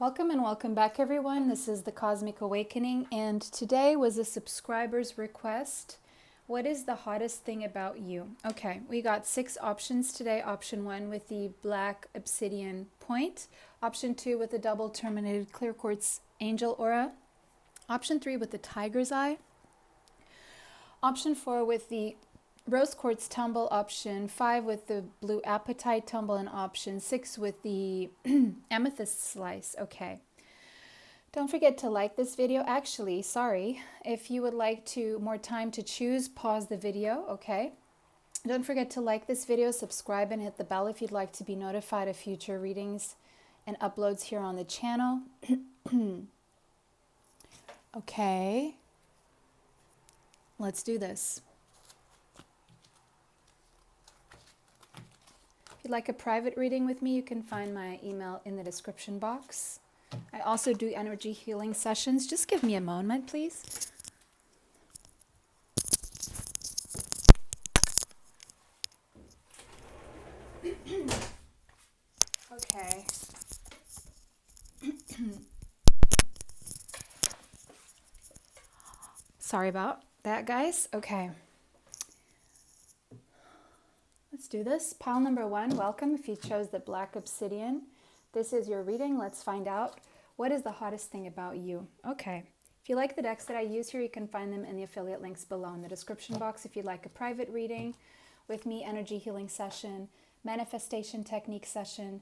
Welcome and welcome back, everyone. This is The Cosmic Awakening, and today was a subscriber's request. What is the hottest thing about you? Okay, we got 6 options today. Option 1 with the black obsidian point. Option 2 with the double terminated clear quartz angel aura. Option 3 with the tiger's eye. Option 4 with the rose quartz tumble. Option 5 with the blue apatite tumble, and option 6 with the amethyst slice. Okay. Don't forget to like this video. Actually, sorry, if you would like more time to choose, pause the video, okay? Don't forget to like this video, subscribe, and hit the bell if you'd like to be notified of future readings and uploads here on the channel. Okay. Let's do this. If you'd like a private reading with me, you can find my email in the description box. I also do energy healing sessions. Just give me a moment, please. Okay. Sorry about that, guys. Okay. Let's do this. Pile number 1, welcome. If you chose the black obsidian, this is your reading. Let's find out what is the hottest thing about you. Okay. If you like the decks that I use here, you can find them in the affiliate links below in the description box. If you'd like a private reading with me, energy healing session, manifestation technique session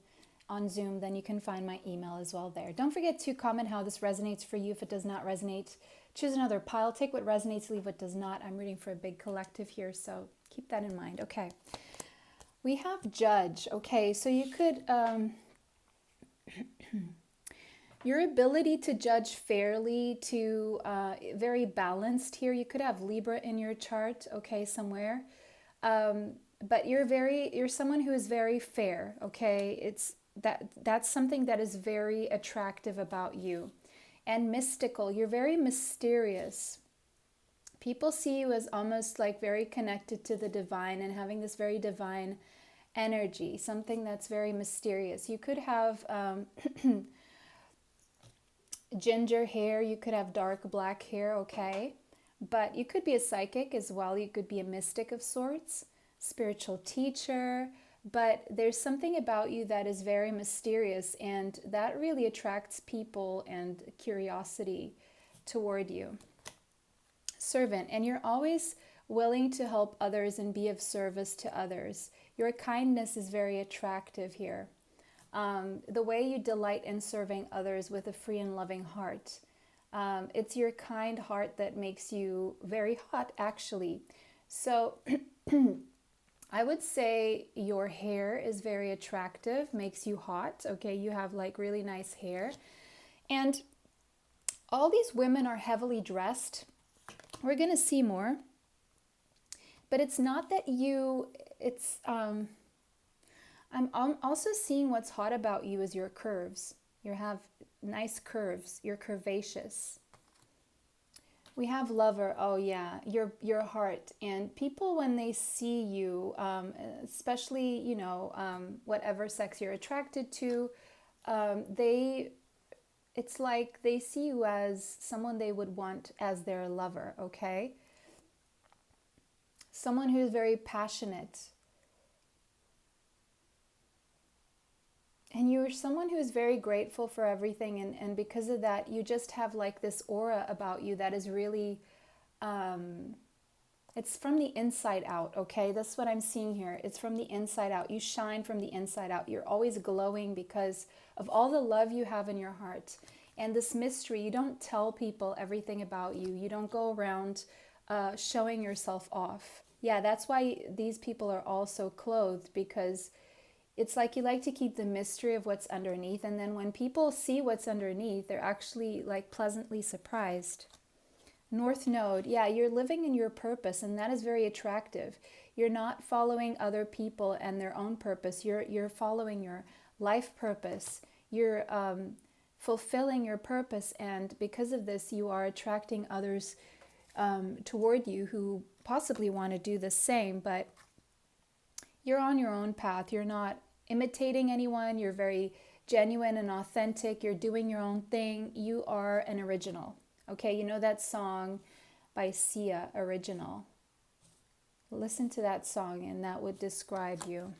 on Zoom, then you can find my email as well there. Don't forget to comment how this resonates for you. If it does not resonate, choose another pile. Take what resonates, leave what does not. I'm reading for a big collective here, so keep that in mind. Okay. We have judge. Okay, so you could, your ability to judge fairly, to very balanced here. You could have Libra in your chart, okay, somewhere. But you're someone who is very fair, okay? That's something that is very attractive about you. And mystical, you're very mysterious. People see you as almost like very connected to the divine and having this very divine energy, something that's very mysterious. You could have ginger hair, you could have dark black hair, okay? But you could be a psychic as well. You could be a mystic of sorts, spiritual teacher, but there's something about you that is very mysterious, and that really attracts people and curiosity toward you. Servant, and you're always willing to help others and be of service to others. Your kindness is very attractive here. The way you delight in serving others with a free and loving heart. It's your kind heart that makes you very hot, actually. So I would say your hair is very attractive, makes you hot. Okay, you have like really nice hair. And all these women are heavily dressed. We're going to see more. But it's not that I'm also seeing what's hot about you is your curves. You have nice curves. You're curvaceous. We have lover. Oh yeah, your heart. And people, when they see you, especially, whatever sex you're attracted to, it's like they see you as someone they would want as their lover, okay? Someone who is very passionate. And you're someone who is very grateful for everything, and because of that, you just have like this aura about you that is really, it's from the inside out, okay? That's what I'm seeing here. It's from the inside out. You shine from the inside out. You're always glowing because of all the love you have in your heart. And this mystery, you don't tell people everything about you. You don't go around showing yourself off. Yeah, that's why these people are all so clothed, because it's like you like to keep the mystery of what's underneath. And then when people see what's underneath, they're actually like pleasantly surprised. North Node, yeah, you're living in your purpose, and that is very attractive. You're not following other people and their own purpose. You're following your life purpose. You're fulfilling your purpose, and because of this, you are attracting others toward you who possibly want to do the same, but you're on your own path. You're not imitating anyone. You're very genuine and authentic. You're doing your own thing. You are an original. Okay, you know that song by Sia, Original. Listen to that song and that would describe you.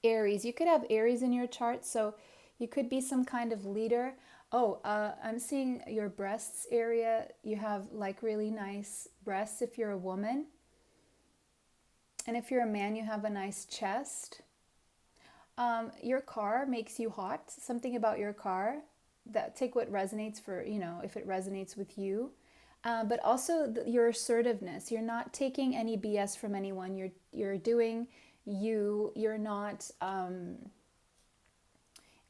Aries, you could have Aries in your chart, so you could be some kind of leader. Oh, I'm seeing your breasts area. You have like really nice breasts if you're a woman. And if you're a man, you have a nice chest. Your car makes you hot. Something about your car. That take what resonates for, if it resonates with you. But also your assertiveness. You're not taking any BS from anyone. You're doing you. You're not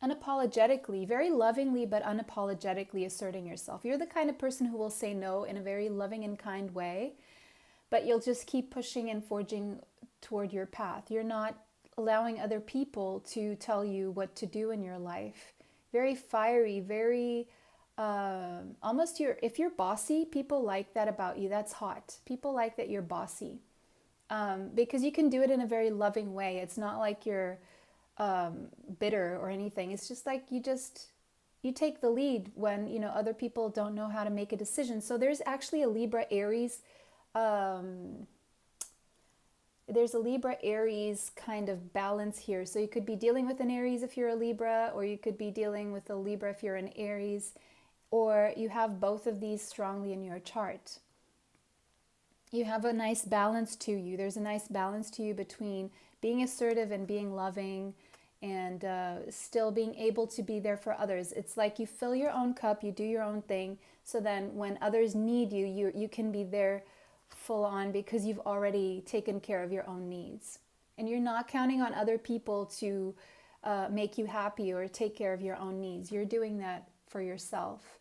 unapologetically, very lovingly, but unapologetically asserting yourself. You're the kind of person who will say no in a very loving and kind way, but you'll just keep pushing and forging toward your path. You're not allowing other people to tell you what to do in your life. Very fiery, very almost if you're bossy, people like that about you. That's hot. People like that you're bossy because you can do it in a very loving way. It's not like you're bitter or anything. It's just like you take the lead when other people don't know how to make a decision. So there's actually a Libra Aries there's a Libra Aries kind of balance here. So you could be dealing with an Aries if you're a Libra, or you could be dealing with a Libra if you're an Aries, or you have both of these strongly in your chart. You have a nice balance to you. There's a nice balance to you between being assertive and being loving, and still being able to be there for others. It's like you fill your own cup, you do your own thing, so then when others need you, you can be there full on because you've already taken care of your own needs. And you're not counting on other people to make you happy or take care of your own needs. You're doing that for yourself.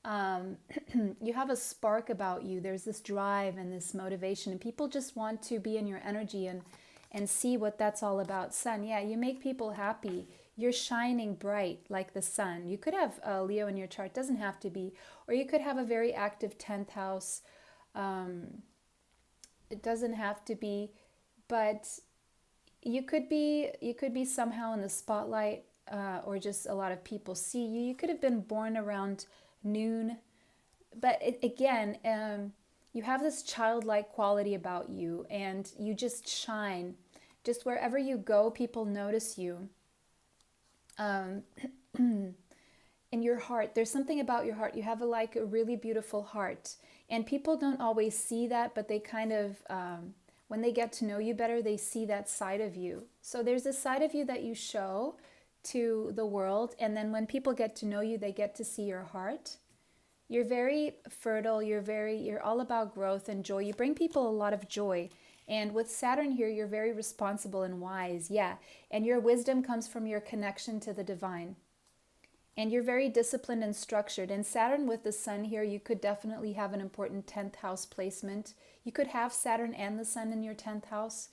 You have a spark about you. There's this drive and this motivation, and people just want to be in your energy and see what that's all about. Sun, yeah, you make people happy. You're shining bright like the sun. You could have Leo in your chart, doesn't have to be, or you could have a very active 10th house. It doesn't have to be, but you could be somehow in the spotlight, or just a lot of people see you. You could have been born around noon, but you have this childlike quality about you, and you just shine. Just wherever you go, people notice you. In your heart, there's something about your heart. You have a really beautiful heart, and people don't always see that, but they kind of, when they get to know you better, they see that side of you. So there's a side of you that you show to the world, and then when people get to know you, they get to see your heart. You're very fertile. You're all about growth and joy. You bring people a lot of joy. And with Saturn here, you're very responsible and wise. Yeah. And your wisdom comes from your connection to the divine. And you're very disciplined and structured. And Saturn with the sun here, you could definitely have an important 10th house placement. You could have Saturn and the sun in your 10th house,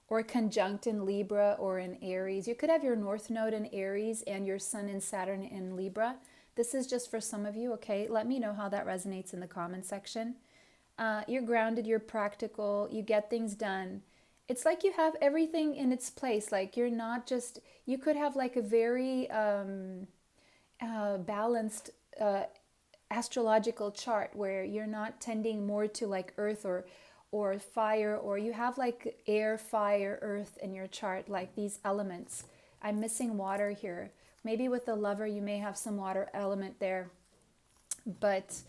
or conjunct in Libra or in Aries. You could have your North Node in Aries and your sun in Saturn in Libra. This is just for some of you, okay? Let me know how that resonates in the comment section. You're grounded, you're practical, you get things done. It's like you have everything in its place. Like you're not just, you could have like a very balanced astrological chart where you're not tending more to like earth or fire, or you have like air, fire, earth in your chart, like these elements. I'm missing water here. Maybe with the lover, you may have some water element there. But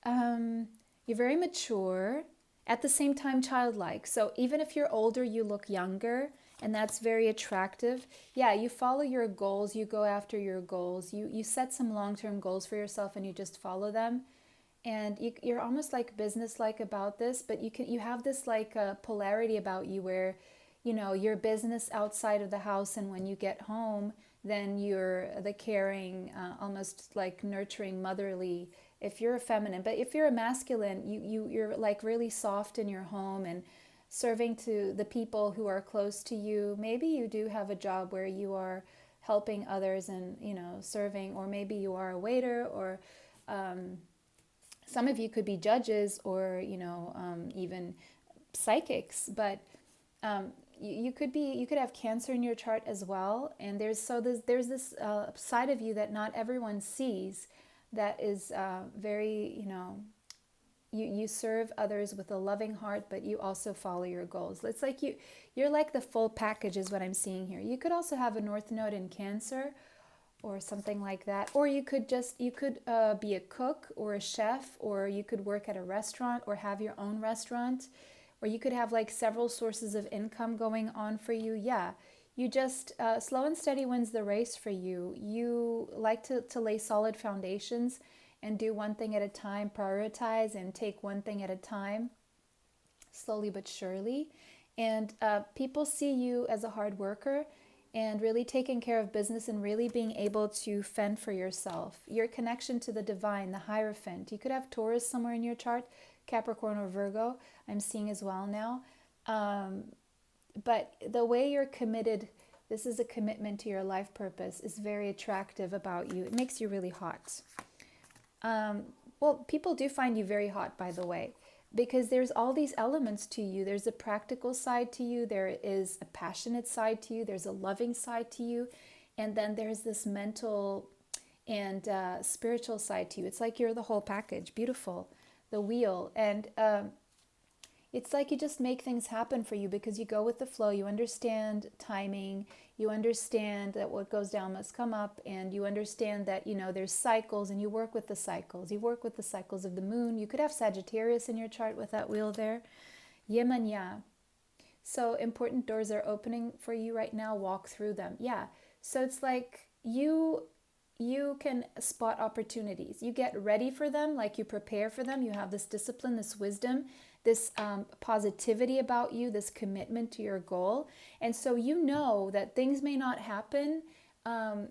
you're very mature, at the same time childlike. So even if you're older, you look younger, and that's very attractive. Yeah, you follow your goals, you go after your goals, you set some long-term goals for yourself and you just follow them. And you're almost like business-like about this, but you have this like polarity about you where, your business outside of the house, and when you get home, then you're the caring, almost like nurturing, motherly, if you're a feminine. But if you're a masculine, you're like really soft in your home and serving to the people who are close to you. Maybe you do have a job where you are helping others and, serving, or maybe you are a waiter, or some of you could be judges, or, even psychics. But you could be, you could have Cancer in your chart as well, and there's this side of you that not everyone sees, that is very, you serve others with a loving heart, but you also follow your goals. It's like you're like the full package is what I'm seeing here. You could also have a North Node in Cancer or something like that, or you could be a cook or a chef, or you could work at a restaurant or have your own restaurant, or you could have like several sources of income going on for you. Yeah, you just slow and steady wins the race for you. You like to lay solid foundations and do one thing at a time, prioritize and take one thing at a time, slowly but surely. And people see you as a hard worker and really taking care of business and really being able to fend for yourself. Your connection to the divine, the Hierophant. You could have Taurus somewhere in your chart, Capricorn or Virgo, I'm seeing as well now. But the way you're committed, this is a commitment to your life purpose, is very attractive about you. It makes you really hot. Well, people do find you very hot, by the way, because there's all these elements to you. There's a practical side to you. There is a passionate side to you. There's a loving side to you. And then there's this mental and spiritual side to you. It's like you're the whole package. Beautiful. The wheel. And it's like you just make things happen for you because you go with the flow. You understand timing. You understand that what goes down must come up, and you understand that, there's cycles, and you work with the cycles. You work with the cycles of the moon. You could have Sagittarius in your chart with that wheel there. Yin and yang. So important doors are opening for you right now. Walk through them. Yeah. So it's like you can spot opportunities. You get ready for them, like you prepare for them. You have this discipline, this wisdom, this positivity about you, this commitment to your goal. And so you know that things may not happen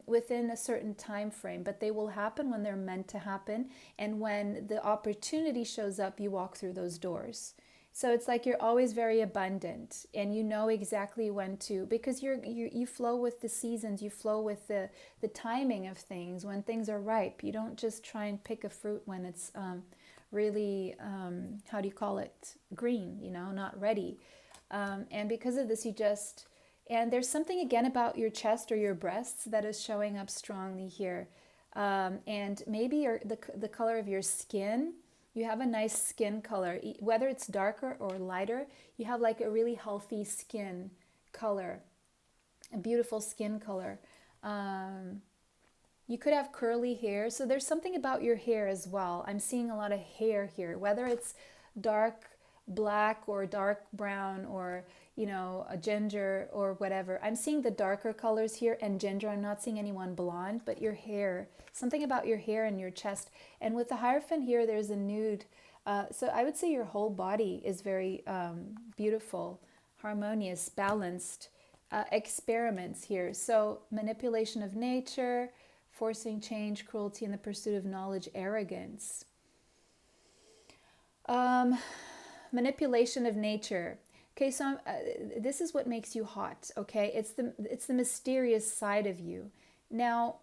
within a certain time frame, but they will happen when they're meant to happen. And when the opportunity shows up, you walk through those doors. So it's like you're always very abundant, and you know exactly when to, because you flow with the seasons, you flow with the timing of things, when things are ripe. You don't just try and pick a fruit when it's really, how do you call it, green, not ready. And because of this, and there's something again about your chest or your breasts that is showing up strongly here. And maybe the color of your skin. You have a nice skin color, whether it's darker or lighter. You have like a really healthy skin color, a beautiful skin color. You could have curly hair. So there's something about your hair as well. I'm seeing a lot of hair here, whether it's dark black or dark brown or, a ginger or whatever. I'm seeing the darker colors here and ginger. I'm not seeing anyone blonde, but your hair, something about your hair and your chest. And with the Hierophant here, there's a nude. So I would say your whole body is very beautiful, harmonious, balanced. Experiments here. So manipulation of nature, forcing change, cruelty in the pursuit of knowledge, arrogance. Manipulation of nature. Okay, so this is what makes you hot, okay? It's the mysterious side of you. Now,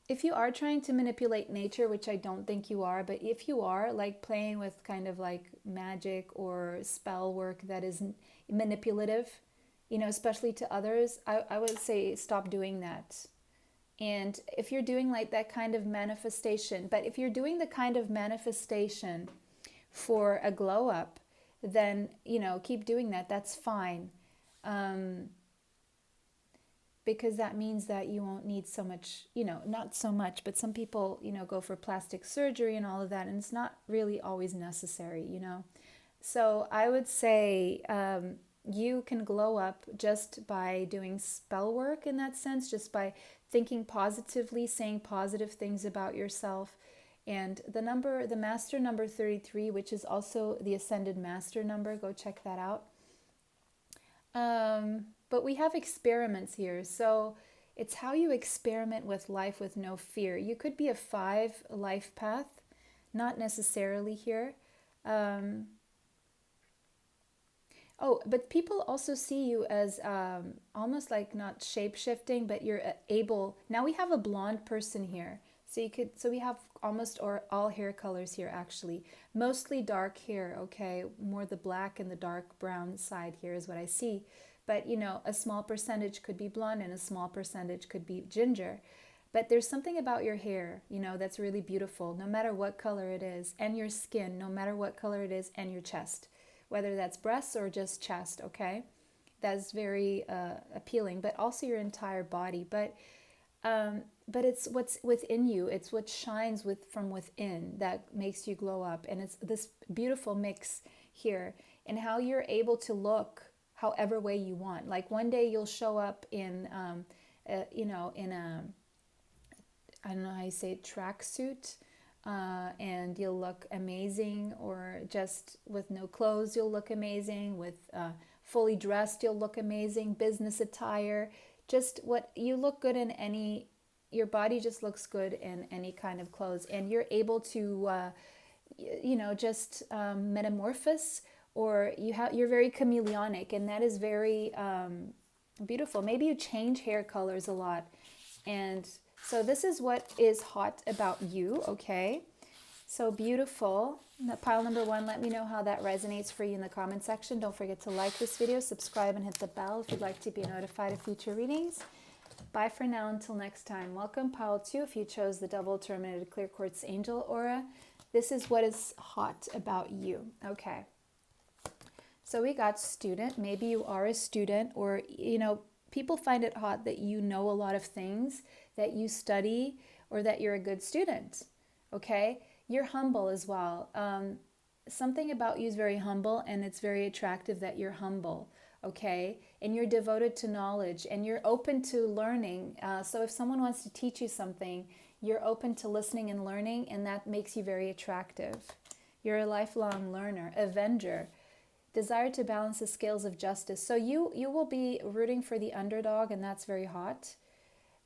if you are trying to manipulate nature, which I don't think you are, but if you are, like playing with kind of like magic or spell work that is manipulative, especially to others, I would say stop doing that. And if you're doing like that kind of manifestation, but if you're doing the kind of manifestation for a glow up, then, keep doing that. That's fine. Because that means that you won't need so much, not so much, but some people, go for plastic surgery and all of that, and it's not really always necessary, So I would say you can glow up just by doing spell work in that sense, just by thinking positively, saying positive things about yourself. And the master number 33, which is also the ascended master number, go check that out. But we have experiments here. So it's how you experiment with life with no fear. You could be a 5 life path, not necessarily here. But people also see you as almost like not shape-shifting, but you're able. Now we have a blonde person here. So we have almost all hair colors here, actually. Mostly dark hair, okay? More the black and the dark brown side here is what I see. But, a small percentage could be blonde and a small percentage could be ginger. But there's something about your hair, that's really beautiful, no matter what color it is, and your skin, no matter what color it is, and your chest, whether that's breasts or just chest, okay? That's very appealing, but also your entire body. But it's what's within you. It's what shines from within that makes you glow up. And it's this beautiful mix here and how you're able to look however way you want. Like one day you'll show up in, in a, I don't know how you say it, tracksuit, and you'll look amazing, or just with no clothes, you'll look amazing. With fully dressed, you'll look amazing. Business attire, just what you look good in any. Your body just looks good in any kind of clothes, and you're able to, just metamorphose, or you're very chameleonic, and that is very beautiful. Maybe you change hair colors a lot, and so this is what is hot about you, okay? So beautiful. Pile number 1, let me know how that resonates for you in the comment section. Don't forget to like this video, subscribe, and hit the bell if you'd like to be notified of future readings. Bye for now until next time. Welcome pile 2 if you chose the double terminated clear quartz angel aura. This is what is hot about you, okay? So we got student. Maybe you are a student, or, people find it hot that you know a lot of things, that you study, or that you're a good student, okay? You're humble as well. Something about you is very humble, and it's very attractive that you're humble, okay? And you're devoted to knowledge, and you're open to learning. So if someone wants to teach you something, you're open to listening and learning, and that makes you very attractive. You're a lifelong learner, avenger. Desire to balance the scales of justice. So you will be rooting for the underdog, and that's very hot.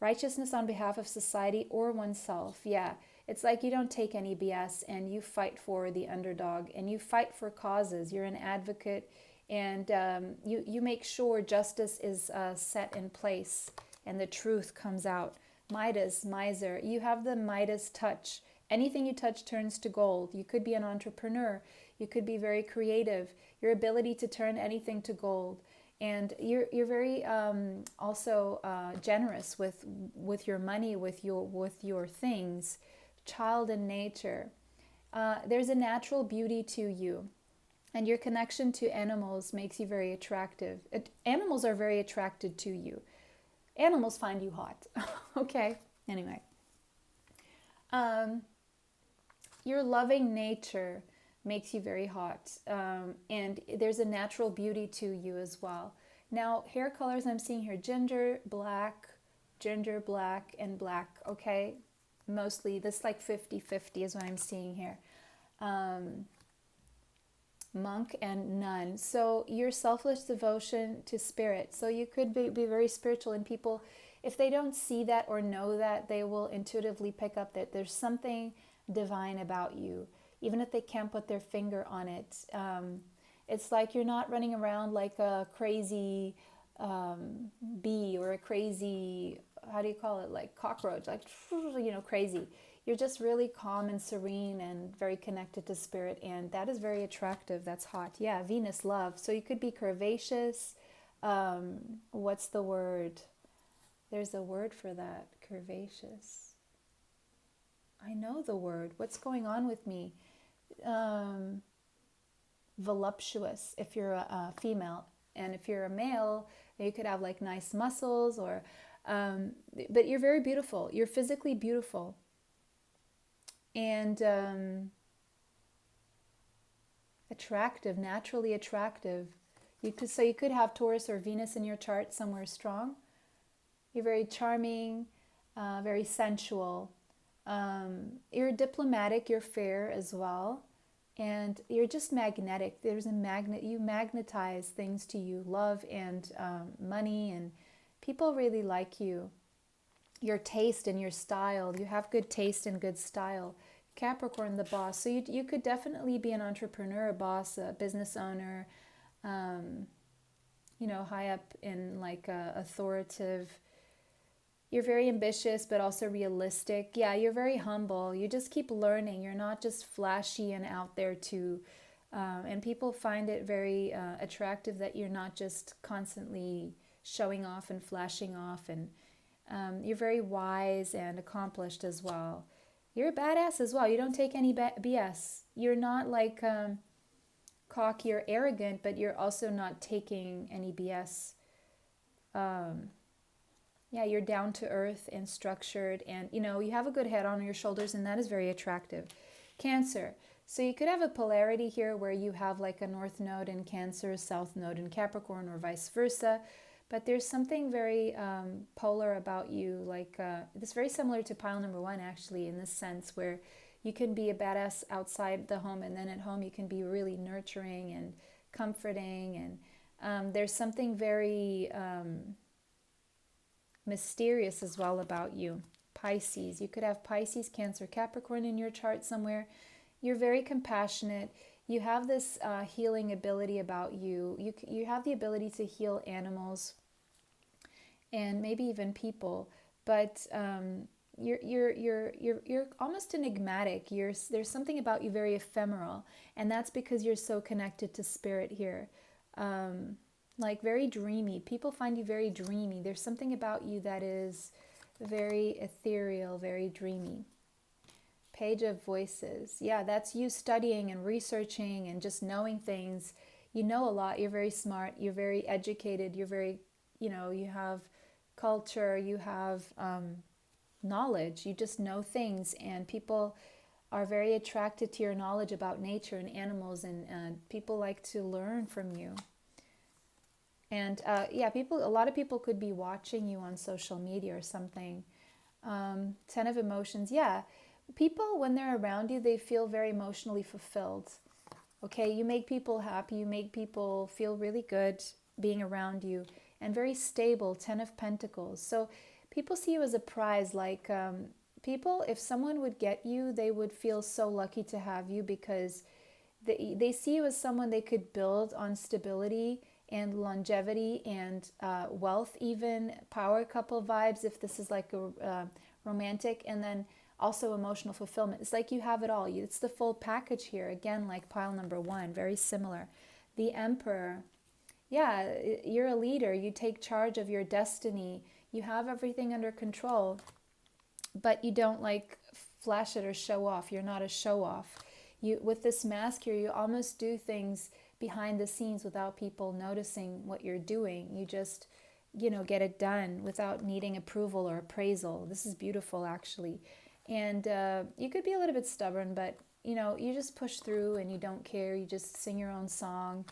Righteousness on behalf of society or oneself. Yeah, it's like you don't take any BS, and you fight for the underdog, and you fight for causes. You're an advocate, and you make sure justice is set in place and the truth comes out. Midas, miser. You have the Midas touch. Anything you touch turns to gold. You could be an entrepreneur. You could be very creative. Your ability to turn anything to gold. And you're very also generous with your money, with your things. Child in nature. There's a natural beauty to you. And your connection to animals makes you very attractive. Animals are very attracted to you. Animals find you hot. Okay, anyway. Your loving nature makes you very hot, and there's a natural beauty to you as well. Now, hair colors I'm seeing here, ginger, black, and black, okay? Mostly, this like 50-50 is what I'm seeing here. Monk and nun. So your selfless devotion to spirit. So you could be very spiritual, and people, if they don't see that or know that, they will intuitively pick up that there's something divine about you, even if they can't put their finger on it. It's like you're not running around like a crazy bee, or a crazy, how do you call it, like cockroach, like, crazy. You're just really calm and serene and very connected to spirit, and that is very attractive. That's hot. Yeah, Venus, love. So you could be curvaceous. What's the word? There's a word for that, curvaceous. I know the word. What's going on with me? Voluptuous, if you're a female. And if you're a male, you could have like nice muscles, or but you're very beautiful. You're physically beautiful. And attractive, naturally attractive. You could have Taurus or Venus in your chart somewhere strong. You're very charming, very sensual. You're diplomatic, you're fair as well. And you're just magnetic. There's a magnet. You magnetize things to you, love and money, and people really like you. Your taste and your style. You have good taste and good style. Capricorn, the boss. So you could definitely be an entrepreneur, a boss, a business owner, high up in like authoritative. You're very ambitious, but also realistic. Yeah, you're very humble. You just keep learning. You're not just flashy and out there to And people find it very attractive that you're not just constantly showing off and flashing off. And you're very wise and accomplished as well. You're a badass as well. You don't take any BS. You're not like cocky or arrogant, but you're also not taking any BS. Yeah, you're down to earth and structured, and you have a good head on your shoulders, and that is very attractive. Cancer. So you could have a polarity here where you have like a north node in Cancer, south node in Capricorn, or vice versa. But there's something very polar about you, like it's very similar to pile number 1 actually, in this sense where you can be a badass outside the home, and then at home you can be really nurturing and comforting, and there's something very mysterious as well about you. Pisces. You could have Pisces, Cancer, Capricorn in your chart somewhere. You're very compassionate. You have this healing ability about you. You have the ability to heal animals and maybe even people, but you're almost enigmatic. There's something about you very ephemeral, and that's because you're so connected to spirit here. Like very dreamy. People find you very dreamy. There's something about you that is very ethereal, very dreamy. Page of Voices. Yeah, that's you studying and researching and just knowing things. You know a lot. You're very smart. You're very educated. You're very, you have culture. You have knowledge. You just know things, and people are very attracted to your knowledge about nature and animals, and people like to learn from you. And yeah, a lot of people could be watching you on social media or something. 10 of Emotions. Yeah, people, when they're around you, they feel very emotionally fulfilled. Okay, you make people happy. You make people feel really good being around you, and very stable. 10 of Pentacles. So people see you as a prize. Like people, if someone would get you, they would feel so lucky to have you, because they see you as someone they could build on stability and longevity and wealth, even power couple vibes if this is like a romantic, and then also emotional fulfillment. It's like you have it all. It's the full package here. Again, like pile number 1, very similar. The Emperor. Yeah, you're a leader. You take charge of your destiny. You have everything under control, but you don't like flash it or show off. You're not a show off. With this mask here, you almost do things behind the scenes without people noticing what you're doing. You just, get it done without needing approval or appraisal. This is beautiful, actually. And you could be a little bit stubborn, but, you just push through and you don't care. You just sing your own song.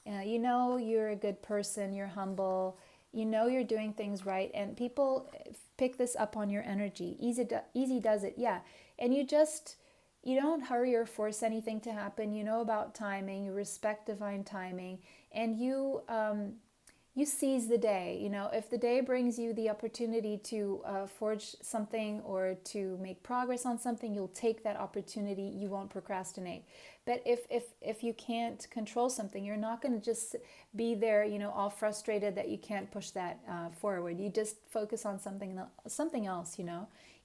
You're a good person. You're humble. You're doing things right. And people pick this up on your energy. Easy does it, yeah. And you don't hurry or force anything to happen. You know about timing. You respect divine timing, and you seize the day. If the day brings you the opportunity to forge something or to make progress on something, you'll take that opportunity. You won't procrastinate. But if you can't control something, you're not going to just be there, all frustrated that you can't push that forward. You just focus on something else.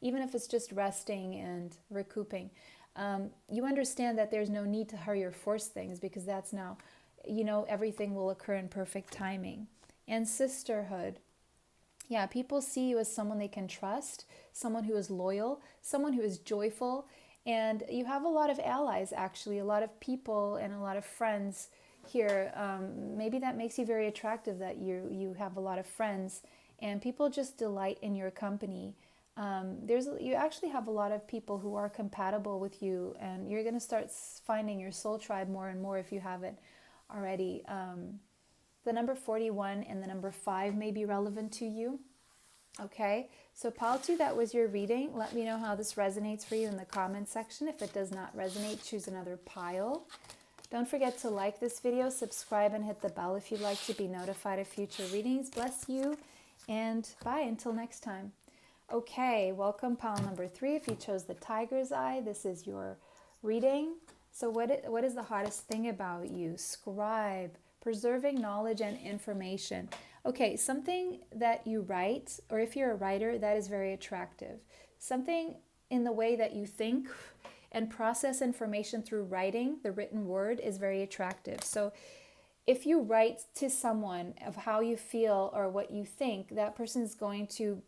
Even if it's just resting and recouping. You understand that there's no need to hurry or force things, because that's now, everything will occur in perfect timing. And sisterhood. Yeah, people see you as someone they can trust, someone who is loyal, someone who is joyful, and you have a lot of allies, actually, a lot of people and a lot of friends here. Maybe that makes you very attractive, that you have a lot of friends, and people just delight in your company. You actually have a lot of people who are compatible with you, and you're going to start finding your soul tribe more and more if you haven't already. The number 41 and the number 5 may be relevant to you. Okay, so pile 2, that was your reading. Let me know how this resonates for you in the comment section. If it does not resonate, choose another pile. Don't forget to like this video, subscribe, and hit the bell if you'd like to be notified of future readings. Bless you, and bye until next time. Okay, welcome pile number 3. If you chose the Tiger's Eye, this is your reading. So what is the hottest thing about you? Scribe, preserving knowledge and information. Okay, something that you write, or if you're a writer, that is very attractive. Something in the way that you think and process information through writing. The written word is very attractive. So if you write to someone of how you feel or what you think, that person is going to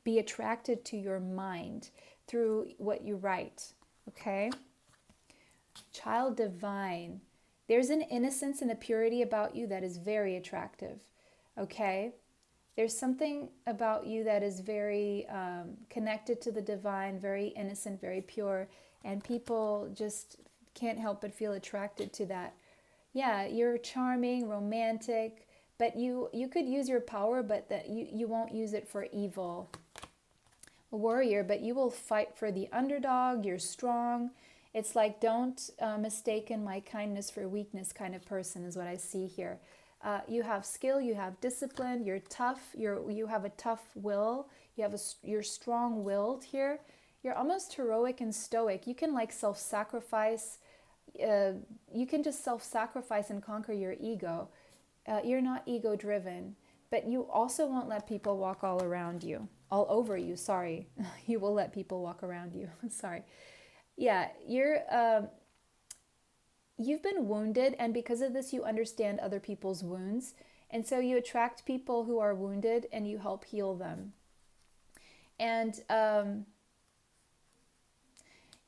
be attracted to your mind through what you write. Okay? Child divine. There's an innocence and a purity about you that is very attractive. Okay? There's something about you that is very connected to the divine, very innocent, very pure, and people just can't help but feel attracted to that. Yeah, you're charming, romantic, but you could use your power, but that you won't use it for evil. A warrior, but you will fight for the underdog. You're strong. It's like, don't mistaken my kindness for weakness kind of person is what I see here. You have skill, you have discipline, you're tough, you have a tough will, you're strong-willed here. You're almost heroic and stoic. You can like self-sacrifice. You can just self-sacrifice and conquer your ego. You're not ego-driven, but you also won't let people walk all around you, all over you, sorry. You will let people walk around you, sorry. Yeah, you've been wounded, and because of this, you understand other people's wounds. And so you attract people who are wounded and you help heal them. And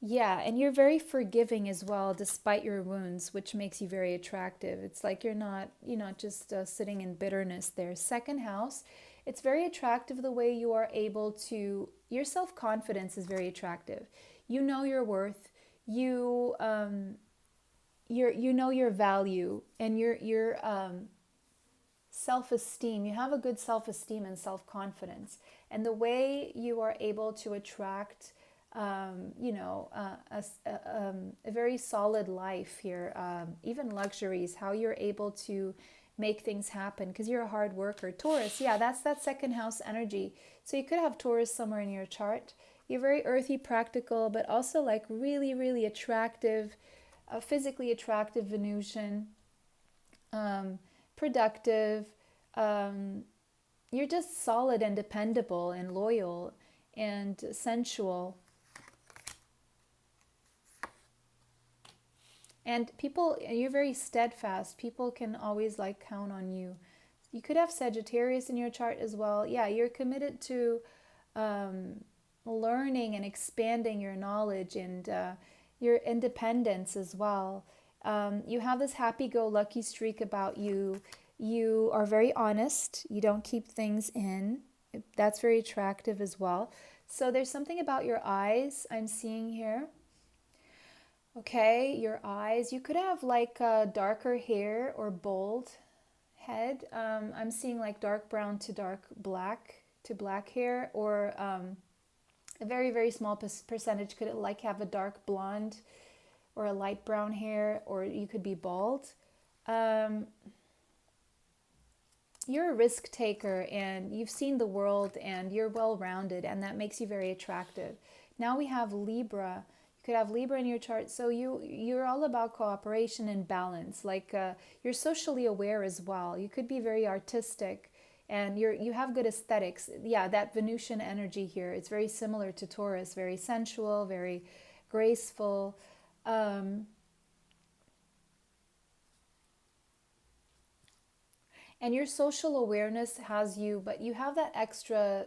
yeah, and you're very forgiving as well, despite your wounds, which makes you very attractive. It's like you're not just sitting in bitterness there. Second house, it's very attractive the way you are able to, your self-confidence is very attractive. You know your worth. You know your value, and your self-esteem. You have a good self-esteem and self-confidence. And the way you are able to attract, a very solid life here, even luxuries, how you're able to make things happen because you're a hard worker. Taurus, yeah, that's that second house energy. So you could have Taurus somewhere in your chart. You're very earthy, practical, but also like really, really attractive, physically attractive Venusian, productive. You're just solid and dependable and loyal and sensual. And people, you're very steadfast. People can always like count on you. You could have Sagittarius in your chart as well. Yeah, you're committed to learning and expanding your knowledge and your independence as well. You have this happy-go-lucky streak about you. You are very honest. You don't keep things in. That's very attractive as well. So there's something about your eyes I'm seeing here. Okay, your eyes. You could have like darker hair or bold head. I'm seeing like dark brown to dark black to black hair, or a very, very small percentage could like have a dark blonde or a light brown hair, or you could be bald. You're a risk taker and you've seen the world and you're well-rounded, and that makes you very attractive. Now we have Libra. You could have Libra in your chart. So you're all about cooperation and balance. Like you're socially aware as well. You could be very artistic, and you have good aesthetics. Yeah, that Venusian energy here. It's very similar to Taurus. Very sensual, very graceful. And your social awareness has you, but you have that extra,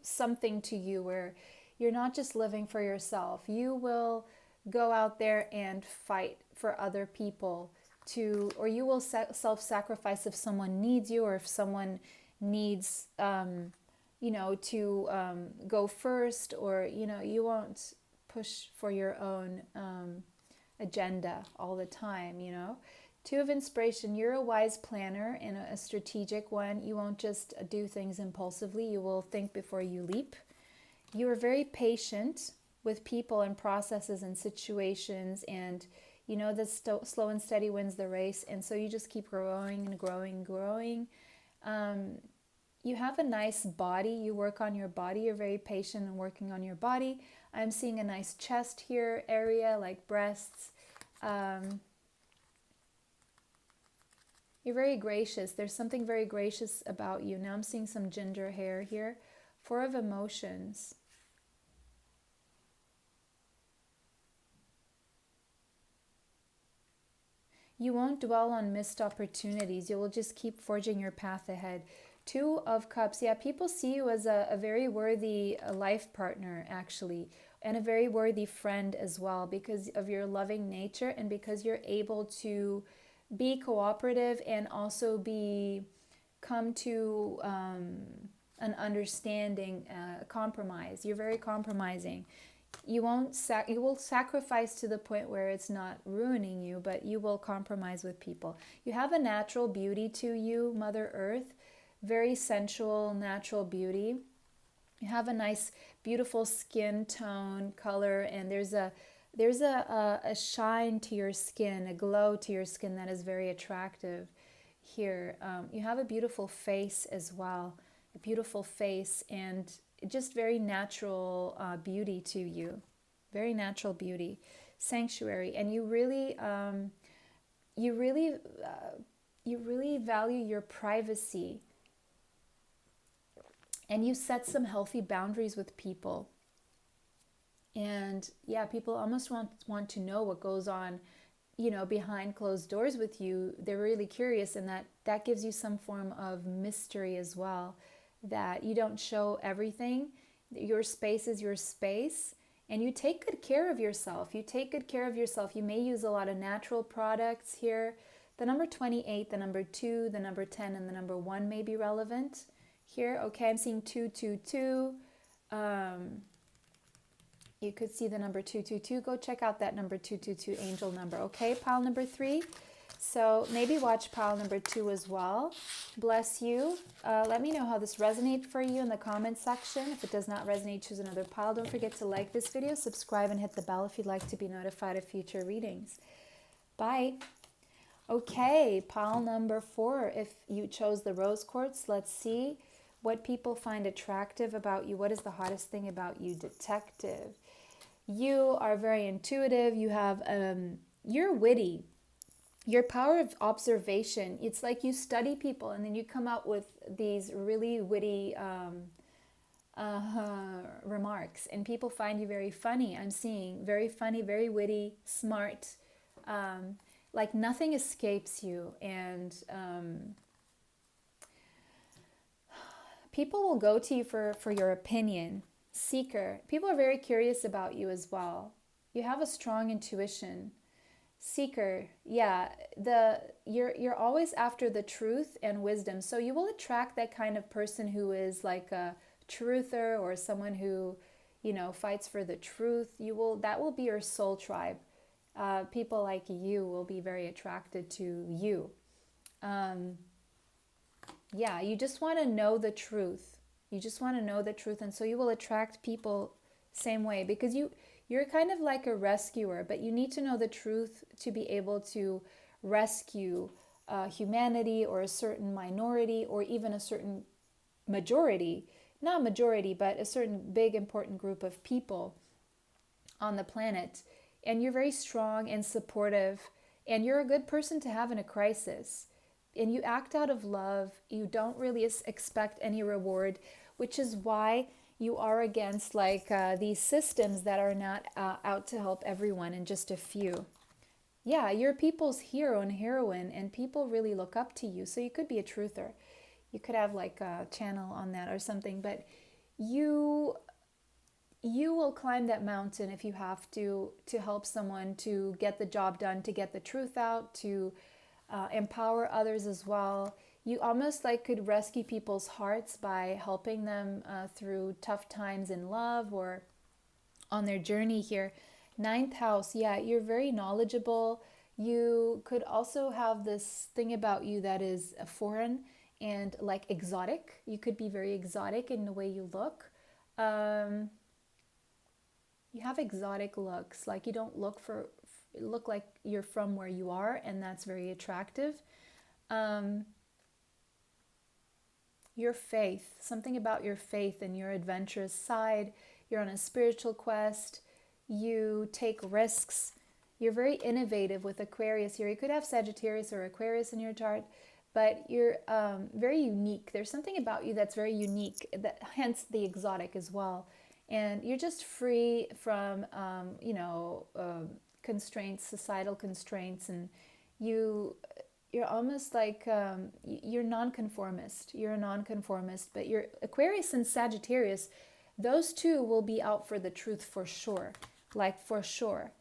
something to you where you're not just living for yourself. You will go out there and fight for other people or you will self-sacrifice if someone needs you, or if someone needs, to go first, or, you won't push for your own agenda all the time, Two of inspiration, you're a wise planner and a strategic one. You won't just do things impulsively. You will think before you leap. You are very patient with people and processes and situations, and the slow and steady wins the race, and so you just keep growing and growing and growing. You have a nice body. You work on your body. You're very patient in working on your body. I'm seeing a nice chest here area, like breasts. You're very gracious. There's something very gracious about you. Now I'm seeing some ginger hair here. Four of emotions. You won't dwell on missed opportunities. You will just keep forging your path ahead. Two of Cups. Yeah, people see you as a very worthy life partner, actually, and a very worthy friend as well because of your loving nature and because you're able to be cooperative and also come to an understanding, compromise. You're very compromising. You will sacrifice to the point where it's not ruining you, but you will compromise with people. You have a natural beauty to you, Mother Earth, very sensual, natural beauty. You have a nice, beautiful skin tone, color, and there's a shine to your skin, a glow to your skin that is very attractive here. You have a beautiful face as well, a beautiful face, and just very natural beauty to you, very natural beauty, sanctuary, and you really, you really value your privacy, and you set some healthy boundaries with people. And yeah, people almost want to know what goes on, behind closed doors with you. They're really curious, and that gives you some form of mystery as well, that you don't show everything. Your space is your space, and you take good care of yourself. You may use a lot of natural products here. The number 28, the number 2, the number 10, and the number 1 may be relevant here. Okay, I'm seeing 222. You could see the number 222. Go check out that number 222 angel number. Okay, pile number 3. So maybe watch pile number 2 as well. Bless you. Let me know how this resonates for you in the comment section. If it does not resonate, choose another pile. Don't forget to like this video, subscribe, and hit the bell if you'd like to be notified of future readings. Bye. Okay, pile number 4. If you chose the rose quartz, let's see what people find attractive about you. What is the hottest thing about you, detective? You are very intuitive. You're witty. Your power of observation, it's like you study people and then you come out with these really witty remarks, and people find you very funny. I'm seeing very funny, very witty, smart, like nothing escapes you, and people will go to you for your opinion. Seeker, people are very curious about you as well. You have a strong intuition. Seeker, yeah, you're always after the truth and wisdom. So you will attract that kind of person who is like a truther, or someone who, fights for the truth. That will be your soul tribe. People like you will be very attracted to you. Yeah, you just want to know the truth. And so you will attract people same way, because you're kind of like a rescuer, but you need to know the truth to be able to rescue humanity, or a certain minority, or even a certain majority. Not majority, but a certain big important group of people on the planet. And you're very strong and supportive, and you're a good person to have in a crisis. And you act out of love. You don't really expect any reward, which is why you are against these systems that are not out to help everyone and just a few. Yeah, you're people's hero and heroine, and people really look up to you. So you could be a truther. You could have like a channel on that or something, but you will climb that mountain if you have to help someone to get the job done, to get the truth out, to empower others as well. You almost could rescue people's hearts by helping them through tough times in love or on their journey here. 9th house, yeah, you're very knowledgeable. You could also have this thing about you that is foreign and exotic. You could be very exotic in the way you look. You have exotic looks. You don't look like you're from where you are, and that's very attractive. Your faith, something about your faith and your adventurous side. You're on a spiritual quest. You take risks. You're very innovative with Aquarius here. You could have Sagittarius or Aquarius in your chart, but you're very unique. There's something about you that's very unique, hence the exotic as well. And you're just free from, constraints, societal constraints, and You you're almost like you're nonconformist. You're a nonconformist, but you're Aquarius and Sagittarius. Those two will be out for the truth for sure, like for sure.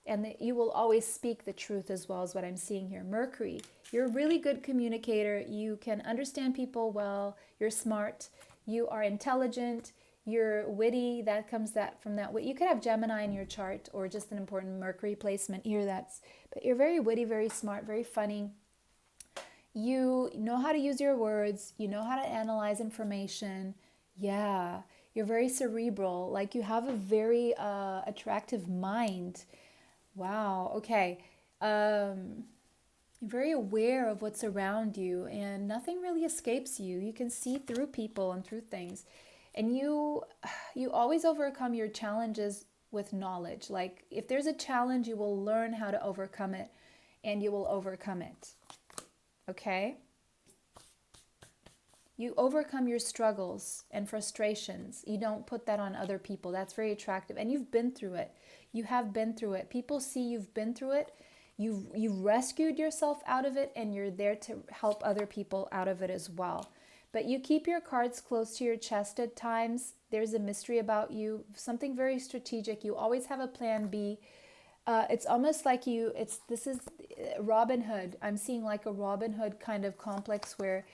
And that you will always speak the truth as well as what I'm seeing here. Mercury, you're a really good communicator. You can understand people well. You're smart. You are intelligent. You're witty. That comes that from that. You could have Gemini in your chart or just an important Mercury placement here. But you're very witty, very smart, very funny. You know how to use your words. You know how to analyze information. Yeah, you're very cerebral. Like you have a very attractive mind. Wow. Okay. You're very aware of what's around you and nothing really escapes you. You can see through people and through things. And you always overcome your challenges with knowledge. Like if there's a challenge, you will learn how to overcome it and you will overcome it. Okay? You overcome your struggles and frustrations. You don't put that on other people. That's very attractive. And you've been through it. You have been through it. People see you've been through it. You've rescued yourself out of it, and you're there to help other people out of it as well. But you keep your cards close to your chest at times. There's a mystery about you, something very strategic. You always have a plan B. It's almost like this is Robin Hood. I'm seeing like a Robin Hood kind of complex where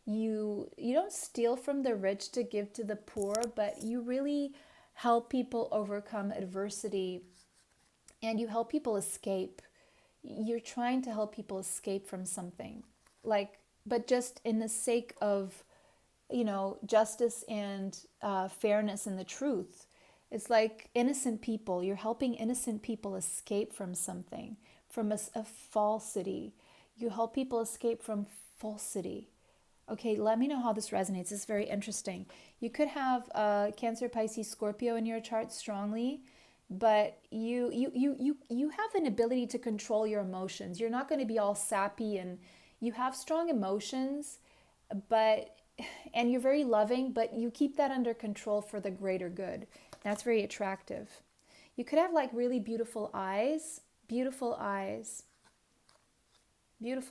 you don't steal from the rich to give to the poor, but you really help people overcome adversity and you help people escape. You're trying to help people escape from something, like, but just in the sake of, justice and fairness and the truth. It's like innocent people. You're helping innocent people escape from something, from a falsity. You help people escape from falsity. Okay, let me know how this resonates. This is very interesting. You could have Cancer, Pisces, Scorpio in your chart strongly, but you have an ability to control your emotions. You're not going to be all sappy, and you have strong emotions, and you're very loving, but you keep that under control for the greater good. That's very attractive. You could have like really beautiful eyes, beautiful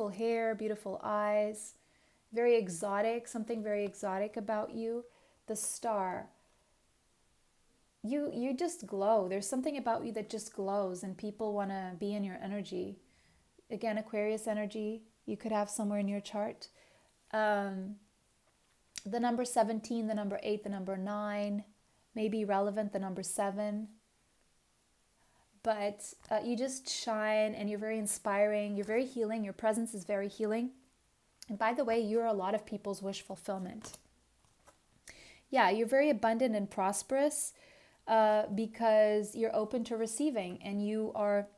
hair, beautiful eyes, very exotic, something very exotic about you. The star. You just glow. There's something about you that just glows and people want to be in your energy. Again, Aquarius energy, you could have somewhere in your chart. The number 17, the number 8, the number 9 may be relevant, the number 7. But you just shine and you're very inspiring. You're very healing. Your presence is very healing. And by the way, you're a lot of people's wish fulfillment. Yeah, you're very abundant and prosperous because you're open to receiving and you are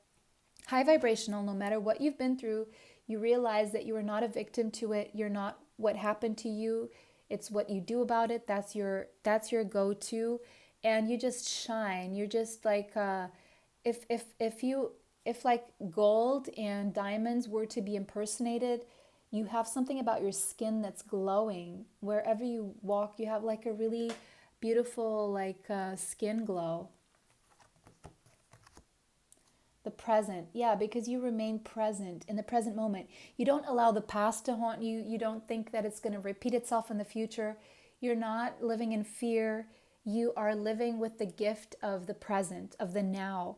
high vibrational. No matter what you've been through, you realize that you are not a victim to it. You're not what happened to you. It's what you do about it. That's your go-to, and you just shine. You're just like if like gold and diamonds were to be impersonated, you have something about your skin that's glowing. Wherever you walk, you have like a really beautiful like skin glow. The present, yeah, because you remain present in the present moment. You don't allow the past to haunt you. You don't think that it's going to repeat itself in the future. You're not living in fear. You are living with the gift of the present, of the now,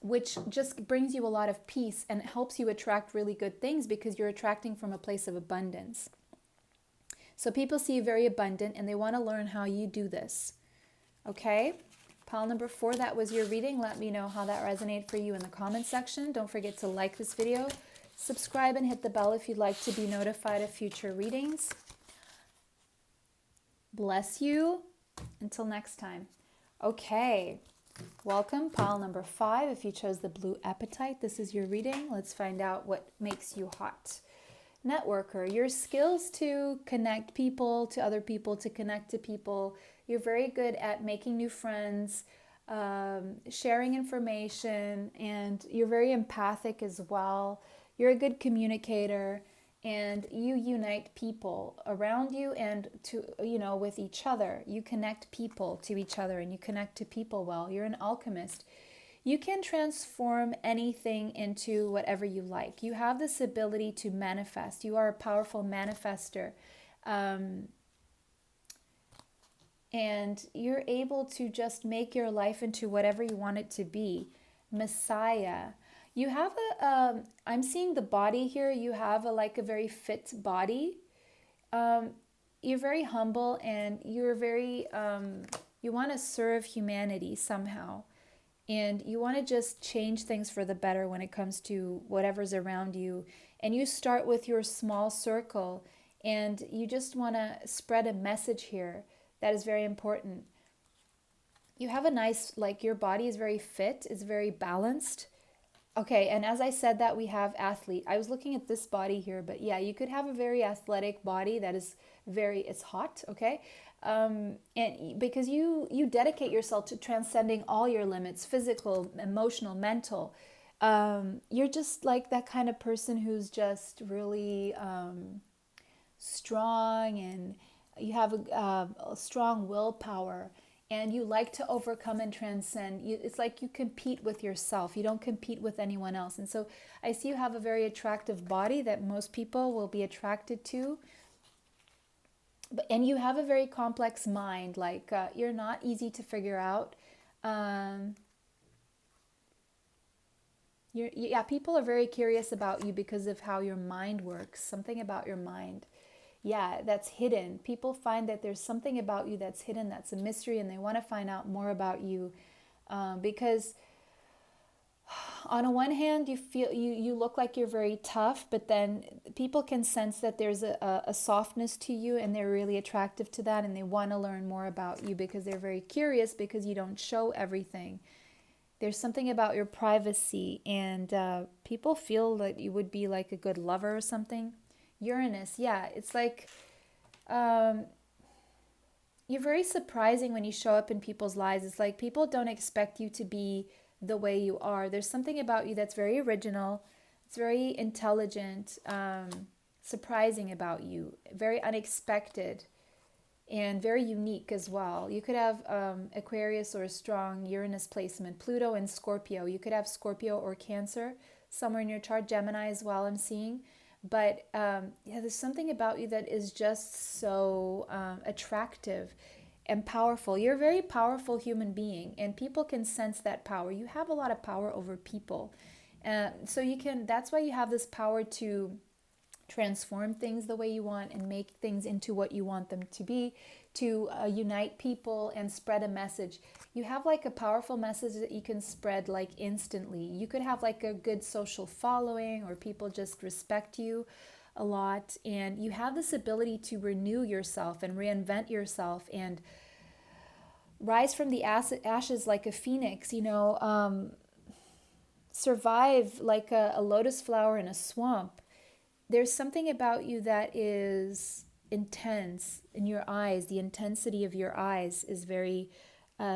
which just brings you a lot of peace and helps you attract really good things because you're attracting from a place of abundance. So people see you very abundant and they want to learn how you do this. Okay? Pile number 4, that was your reading. Let me know how that resonated for you in the comment section. Don't forget to like this video, subscribe, and hit the bell if you'd like to be notified of future readings. Bless you. Until next time. Okay. Welcome, pile number 5. If you chose the blue apatite, this is your reading. Let's find out what makes you hot. Networker, your skills to connect people to other people, to connect to people. You're very good at making new friends, sharing information, and you're very empathic as well. You're a good communicator, and you unite people around you and to, with each other. You connect people to each other and you connect to people well. You're an alchemist. You can transform anything into whatever you like. You have this ability to manifest. You are a powerful manifester. Um, and you're able to just make your life into whatever you want it to be. Messiah. You have I'm seeing the body here. You have like a very fit body. Um, you're very humble and you're very, you want to serve humanity somehow. And you want to just change things for the better when it comes to whatever's around you. And you start with your small circle and you just want to spread a message here that is very important. You have a nice, like your body is very fit, is very balanced. Okay, and as I said that, we have athlete. I was looking at this body here, but yeah, you could have a very athletic body that is very, it's hot, okay? And because you dedicate yourself to transcending all your limits, physical, emotional, mental. You're just like that kind of person who's just really strong, and you have a strong willpower, and you like to overcome and transcend. It's like you compete with yourself. You don't compete with anyone else. And so I see you have a very attractive body that most people will be attracted to. And you have a very complex mind. Like you're not easy to figure out. Um, yeah, people are very curious about you because of how your mind works. Something about your mind. Yeah, that's hidden. People find that there's something about you that's hidden, that's a mystery, and they want to find out more about you because on a one hand, you feel you look like you're very tough, but then people can sense that there's a softness to you, and they're really attractive to that, and they want to learn more about you because they're very curious because you don't show everything. There's something about your privacy, and people feel that you would be like a good lover or something. Uranus, yeah, it's like um, you're very surprising when you show up in people's lives. It's like people don't expect you to be the way you are. There's something about you that's very original, it's very intelligent, surprising about you, very unexpected, and very unique as well. You could have Aquarius or a strong Uranus placement, Pluto and Scorpio. You could have Scorpio or Cancer somewhere in your chart, Gemini as well, I'm seeing. But yeah, there's something about you that is just so attractive and powerful. You're a very powerful human being, and people can sense that power. You have a lot of power over people. So you can, that's why you have this power to transform things the way you want and make things into what you want them to be, to unite people and spread a message. You have like a powerful message that you can spread like instantly. You could have like a good social following, or people just respect you a lot, and you have this ability to renew yourself and reinvent yourself and rise from the ashes like a phoenix, survive like a lotus flower in a swamp. There's something about you that is intense in your eyes. The intensity of your eyes is very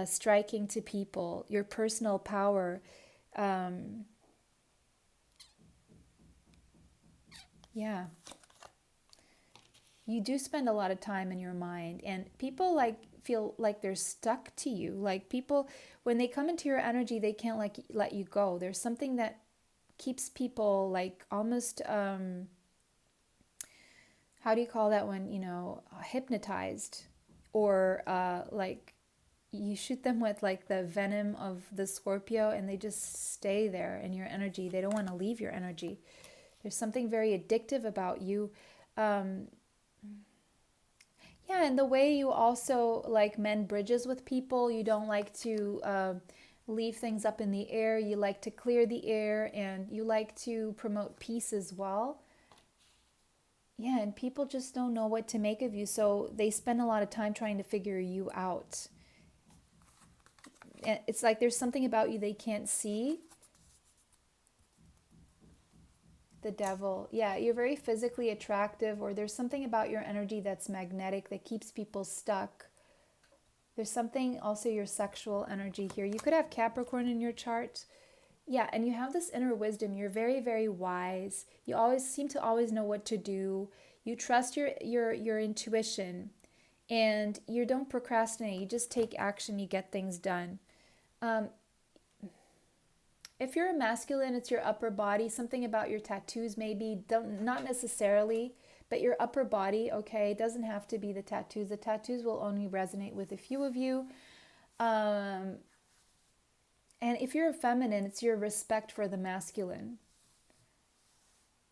striking to people. Your personal power. Yeah. You do spend a lot of time in your mind, and people like feel like they're stuck to you. Like people, when they come into your energy, they can't like let you go. There's something that keeps people like almost how do you call that when, hypnotized, or like you shoot them with like the venom of the Scorpio, and they just stay there in your energy. They don't want to leave your energy. There's something very addictive about you. Um, yeah, and the way you also like mend bridges with people, you don't like to leave things up in the air. You like to clear the air, and you like to promote peace as well. Yeah, and people just don't know what to make of you, so they spend a lot of time trying to figure you out. And it's like there's something about you they can't see. The devil. Yeah, you're very physically attractive, or there's something about your energy that's magnetic that keeps people stuck. There's something also your sexual energy here. You could have Capricorn in your chart. Yeah, and you have this inner wisdom. You're very, very wise. You always seem to always know what to do. You trust your intuition, and you don't procrastinate. You just take action. You get things done. Um, If you're a masculine, it's your upper body, something about your tattoos maybe, not necessarily, but your upper body, okay? It doesn't have to be the tattoos. The tattoos will only resonate with a few of you. And if you're a feminine, it's your respect for the masculine.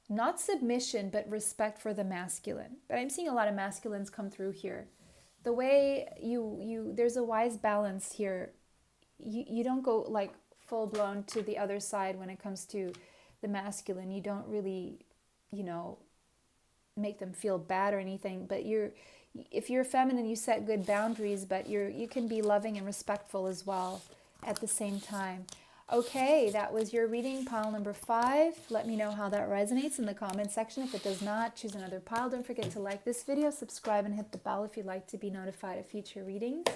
Not submission, but respect for the masculine. But I'm seeing a lot of masculines come through here. The way there's a wise balance here. You don't go like full blown to the other side when it comes to the masculine. You don't really, make them feel bad or anything. But if you're feminine, you set good boundaries, but you can be loving and respectful as well at the same time. Okay, that was your reading, pile number 5. Let me know how that resonates in the comment section. If it does not, choose another pile. Don't forget to like this video, subscribe, and hit the bell if you'd like to be notified of future readings.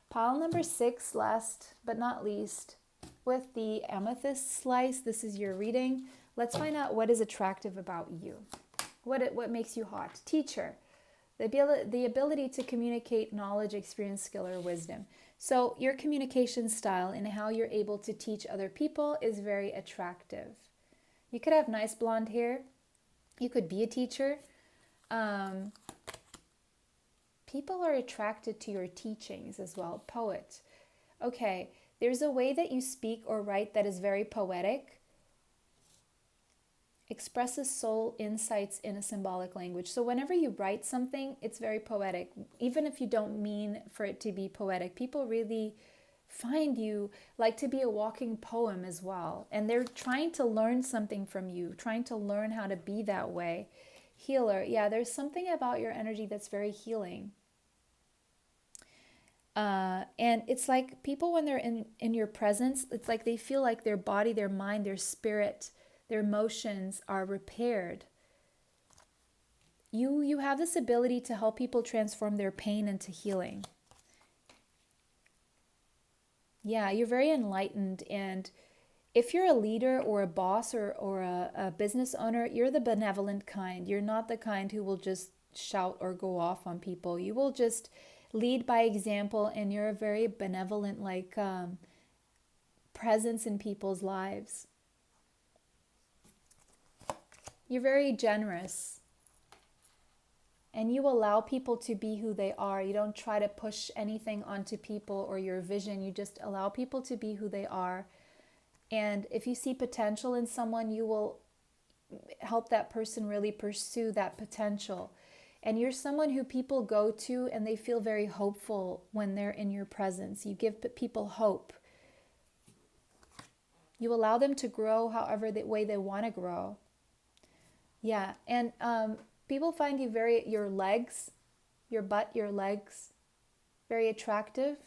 Pile number 6, last but not least, with the amethyst slice. This is your reading. Let's find out what is attractive about you. What makes you hot? Teacher. The ability to communicate knowledge, experience, skill, or wisdom. So your communication style and how you're able to teach other people is very attractive. You could have nice blonde hair. You could be a teacher. People are attracted to your teachings as well. Poet. Okay, there's a way that you speak or write that is very poetic. Expresses soul insights in a symbolic language. So whenever you write something, it's very poetic. Even if you don't mean for it to be poetic, people really find you like to be a walking poem as well. And they're trying to learn something from you, trying to learn how to be that way. Healer. Yeah, there's something about your energy that's very healing. And it's like people, when they're in your presence, it's like they feel like their body, their mind, their spirit, their emotions are repaired. You have this ability to help people transform their pain into healing. Yeah, you're very enlightened. And if you're a leader or a boss or a business owner, you're the benevolent kind. You're not the kind who will just shout or go off on people. You will just lead by example, and you're a very benevolent presence in people's lives. You're very generous, and you allow people to be who they are. You don't try to push anything onto people or your vision. You just allow people to be who they are. And if you see potential in someone, you will help that person really pursue that potential. And you're someone who people go to and they feel very hopeful when they're in your presence. You give people hope. You allow them to grow however the way they want to grow. Yeah, and people find you your legs, your butt, your legs, very attractive.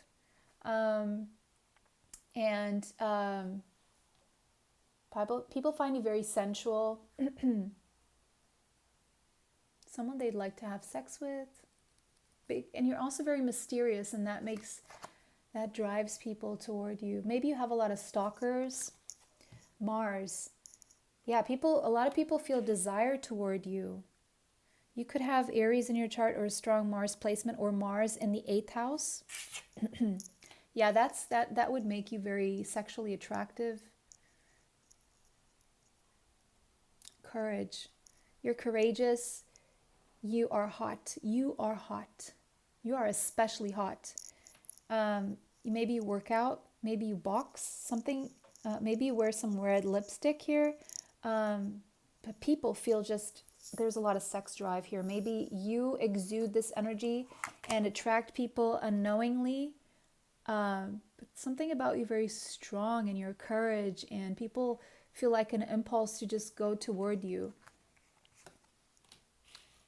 People find you very sensual. Someone they'd like to have sex with. And you're also very mysterious, and that drives people toward you. Maybe you have a lot of stalkers. Mars. Yeah, a lot of people feel desire toward you. You could have Aries in your chart or a strong Mars placement, or Mars in the 8th house. Yeah, that would make you very sexually attractive. Courage. You're courageous. You are hot. You are hot. You are especially hot. Maybe you work out. Maybe you box something. Maybe you wear some red lipstick here. But people feel there's a lot of sex drive here. Maybe you exude this energy and attract people unknowingly. But something about you very strong, and your courage, and people feel like an impulse to just go toward you.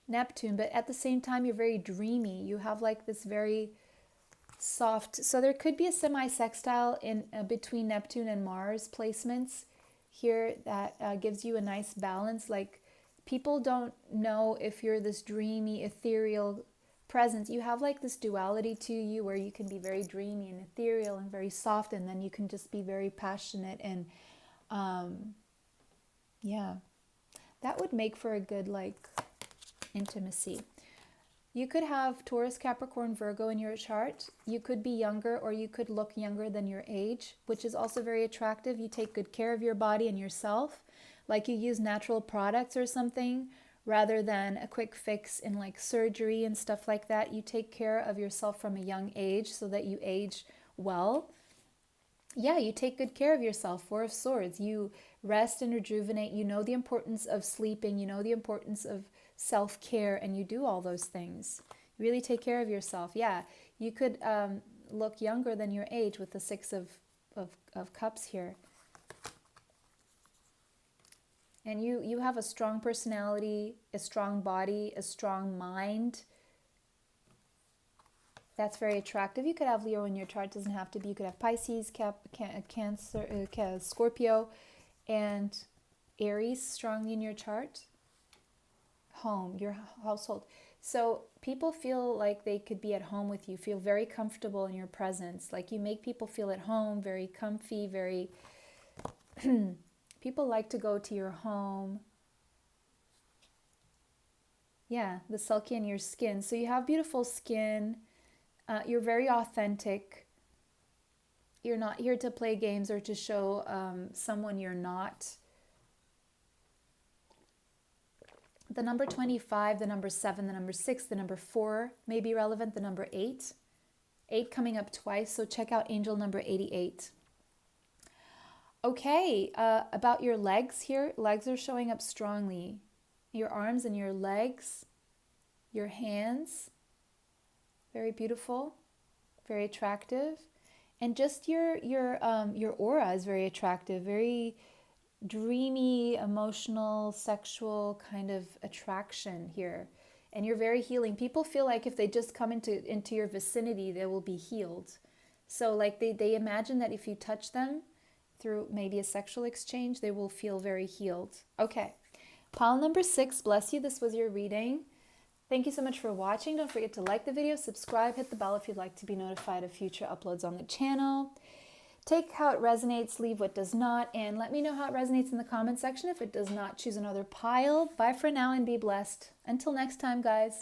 Neptune, but at the same time, you're very dreamy. You have like this very soft, so there could be a semi-sextile in between Neptune and Mars placements here that gives you a nice balance. Like, people don't know if you're this dreamy, ethereal presence. You have like this duality to you where you can be very dreamy and ethereal and very soft, and then you can just be very passionate. And yeah, that would make for a good intimacy. You could have Taurus, Capricorn, Virgo in your chart. You could be younger or you could look younger than your age, which is also very attractive. You take good care of your body and yourself, like you use natural products or something rather than a quick fix in like surgery and stuff like that. You take care of yourself from a young age so that you age well. Yeah, you take good care of yourself. Four of Swords. You rest and rejuvenate. You know the importance of sleeping. You know the importance of self-care, and you do all those things. You really take care of yourself. Yeah, you could look younger than your age with the Six of Cups here. And you have a strong personality, a strong body, a strong mind. That's very attractive. You could have Leo in your chart. It doesn't have to be. You could have Pisces, Cancer, Scorpio, and Aries strongly in your chart. Home, your household. So people feel like they could be at home with you, feel very comfortable in your presence. Like you make people feel at home, very comfy, very... People like to go to your home. Yeah, the sulky in your skin. So you have beautiful skin. You're very authentic. You're not here to play games or to show someone you're not. The number 25, the number 7, the number 6, the number 4 may be relevant, the number 8. 8 coming up twice, so check out angel number 88. Okay, about your legs here. Legs are showing up strongly. Your arms and your legs, your hands. Very beautiful, very attractive, and just your aura is very attractive, very dreamy, emotional, sexual kind of attraction here, and you're very healing. People feel like if they just come into your vicinity, they will be healed. So like they imagine that if you touch them through maybe a sexual exchange, they will feel very healed. Okay, pile number 6. Bless you. This was your reading. Thank you so much for watching. Don't forget to like the video, subscribe, hit the bell if you'd like to be notified of future uploads on the channel. Take how it resonates, leave what does not, and let me know how it resonates in the comment section. If it does not, choose another pile. Bye for now and be blessed. Until next time, guys.